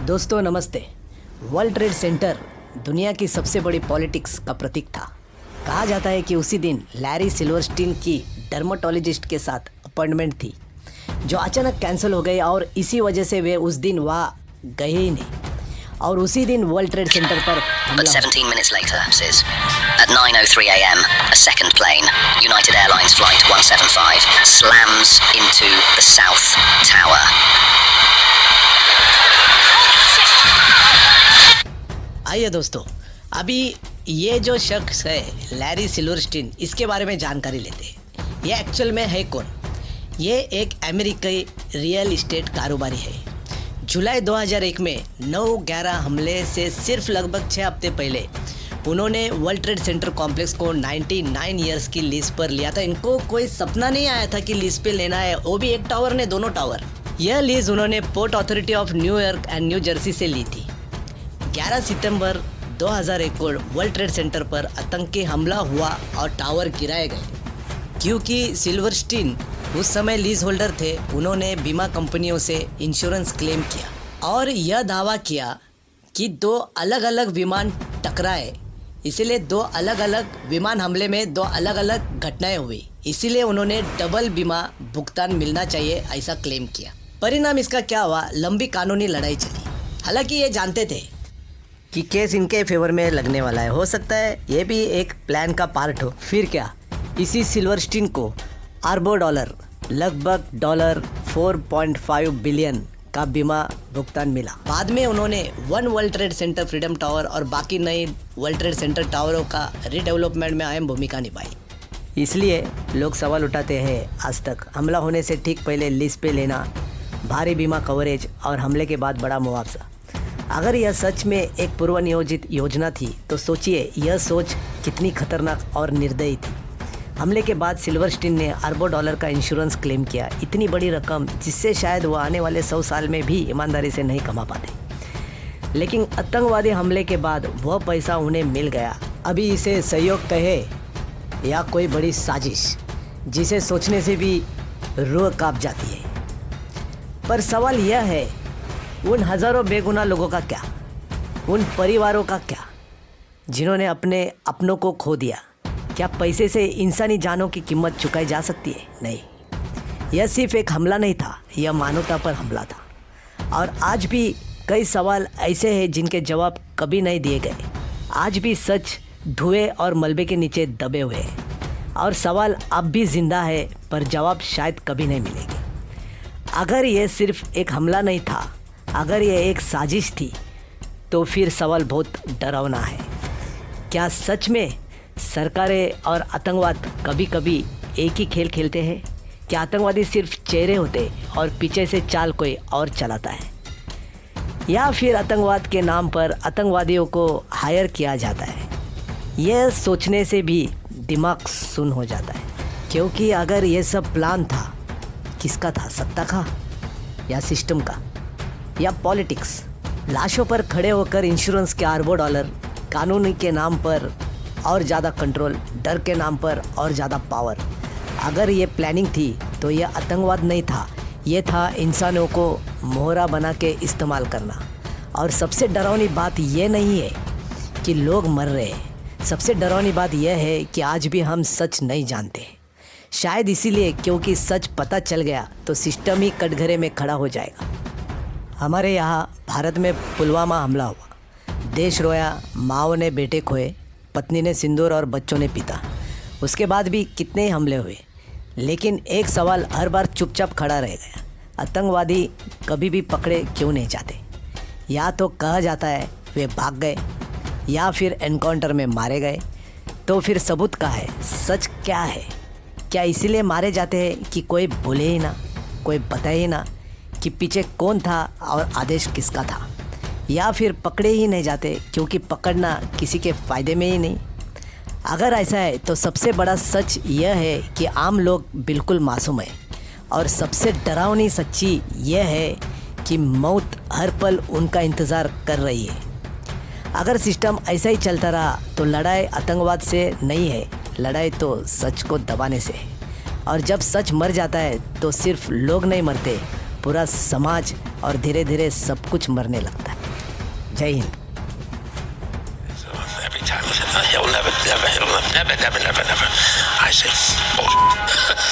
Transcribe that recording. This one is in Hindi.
दोस्तों नमस्ते। वर्ल्ड ट्रेड सेंटर दुनिया की सबसे बड़ी पॉलिटिक्स का प्रतीक था। कहा जाता है कि उसी दिन लैरी सिल्वरस्टीन की डर्मेटोलॉजिस्ट के साथ अपॉइंटमेंट थी जो अचानक कैंसिल हो गई और इसी वजह से वे उस दिन वहाँ गए ही नहीं और उसी दिन वर्ल्ड ट्रेड सेंटर पर But 17 minutes later, Sis, at 9:03 a.m., a second plane, United Airlines Flight 175, slams into the South Tower. आइए दोस्तों, अभी ये जो शख्स है लैरी सिल्वरस्टीन, इसके बारे में जानकारी लेते हैं। ये एक्चुअल में है कौन? ये एक अमेरिकी रियल इस्टेट कारोबारी है। जुलाई 2001 में 9/11 हमले से सिर्फ लगभग 6 हफ्ते पहले उन्होंने वर्ल्ड ट्रेड सेंटर कॉम्प्लेक्स को 99 ईयर्स की लीज पर लिया था। इनको कोई सपना नहीं आया था कि लीज पे लेना है, वो भी एक टावर ने, दोनों टावर। यह लीज उन्होंने port authority of New York and new Jersey से ली थी। 11 सितंबर 2001 को वर्ल्ड ट्रेड सेंटर पर आतंकी हमला हुआ और टावर गिराए गए। क्योंकि सिल्वरस्टीन उस समय लीज होल्डर थे, उन्होंने बीमा कंपनियों से इंश्योरेंस क्लेम किया और यह दावा किया कि 2 अलग अलग विमान टकराए, इसीलिए 2 अलग अलग विमान हमले में 2 अलग अलग घटनाएं हुई, इसीलिए उन्होंने डबल बीमा भुगतान मिलना चाहिए, ऐसा क्लेम किया। परिणाम इसका क्या हुआ? लंबी कानूनी लड़ाई चली। हालांकि ये जानते थे कि केस इनके फेवर में लगने वाला है, हो सकता है ये भी एक प्लान का पार्ट हो। फिर क्या, इसी सिल्वरस्टीन को अरबों डॉलर, लगभग $4.5 बिलियन का बीमा भुगतान मिला। बाद में उन्होंने one world trade centre, freedom tower और बाकी नई वर्ल्ड ट्रेड सेंटर टावरों का रीडेवलपमेंट में अहम भूमिका निभाई। इसलिए लोग सवाल उठाते हैं आज तक, हमला होने से ठीक पहले लीज पे लेना, भारी बीमा कवरेज और हमले के बाद बड़ा मुआवजा। अगर यह सच में एक पूर्व नियोजित योजना थी तो सोचिए यह सोच कितनी खतरनाक और निर्दयी थी। हमले के बाद सिल्वरस्टीन ने अरबों डॉलर का इंश्योरेंस क्लेम किया, इतनी बड़ी रकम जिससे शायद वो आने वाले 100 साल में भी ईमानदारी से नहीं कमा पाते। लेकिन आतंकवादी हमले के बाद वह पैसा उन्हें मिल गया। अभी इसे सहयोग कहे या कोई बड़ी साजिश, जिसे सोचने से भी रूह कांप जाती है। पर सवाल यह है, उन हज़ारों बेगुनाह लोगों का क्या? उन परिवारों का क्या जिन्होंने अपने अपनों को खो दिया? क्या पैसे से इंसानी जानों की कीमत चुकाई जा सकती है? नहीं। यह सिर्फ एक हमला नहीं था, यह मानवता पर हमला था। और आज भी कई सवाल ऐसे हैं जिनके जवाब कभी नहीं दिए गए। आज भी सच धुएं और मलबे के नीचे दबे हुए हैं और सवाल अब भी जिंदा है, पर जवाब शायद कभी नहीं मिलेंगे। अगर यह सिर्फ एक हमला नहीं था, अगर यह एक साजिश थी, तो फिर सवाल बहुत डरावना है। क्या सच में सरकारें और आतंकवाद कभी कभी एक ही खेल खेलते हैं? क्या आतंकवादी सिर्फ चेहरे होते और पीछे से चाल कोई और चलाता है? या फिर आतंकवाद के नाम पर आतंकवादियों को हायर किया जाता है? यह सोचने से भी दिमाग सुन्न हो जाता है। क्योंकि अगर ये सब प्लान था, किसका था? सत्ता का या सिस्टम का या पॉलिटिक्स? लाशों पर खड़े होकर इंश्योरेंस के अरबों डॉलर, कानून के नाम पर और ज़्यादा कंट्रोल, डर के नाम पर और ज़्यादा पावर। अगर ये प्लानिंग थी तो ये आतंकवाद नहीं था, ये था इंसानों को मोहरा बना के इस्तेमाल करना। और सबसे डरावनी बात ये नहीं है कि लोग मर रहे हैं, सबसे डरावनी बात यह है कि आज भी हम सच नहीं जानते। शायद इसीलिए क्योंकि सच पता चल गया तो सिस्टम ही कटघरे में खड़ा हो जाएगा। हमारे यहाँ भारत में पुलवामा हमला हुआ, देश रोया, माँओं ने बेटे खोए, पत्नी ने सिंदूर और बच्चों ने पिता। उसके बाद भी कितने ही हमले हुए, लेकिन एक सवाल हर बार चुपचाप खड़ा रह गया, आतंकवादी कभी भी पकड़े क्यों नहीं जाते? या तो कहा जाता है वे भाग गए या फिर एनकाउंटर में मारे गए, तो फिर सबूत कहाँ है? सच क्या है? क्या इसीलिए मारे जाते हैं कि कोई बोले ही ना, कोई बताए ही ना कि पीछे कौन था और आदेश किसका था? या फिर पकड़े ही नहीं जाते क्योंकि पकड़ना किसी के फ़ायदे में ही नहीं? अगर ऐसा है तो सबसे बड़ा सच यह है कि आम लोग बिल्कुल मासूम हैं और सबसे डरावनी सच्ची यह है कि मौत हर पल उनका इंतज़ार कर रही है। अगर सिस्टम ऐसा ही चलता रहा तो लड़ाई आतंकवाद से नहीं है, लड़ाई तो सच को दबाने से है। और जब सच मर जाता है तो सिर्फ लोग नहीं मरते, पूरा समाज और धीरे धीरे सब कुछ मरने लगता है। जय Hind. So every time I say, he'll never. I say, bullshit.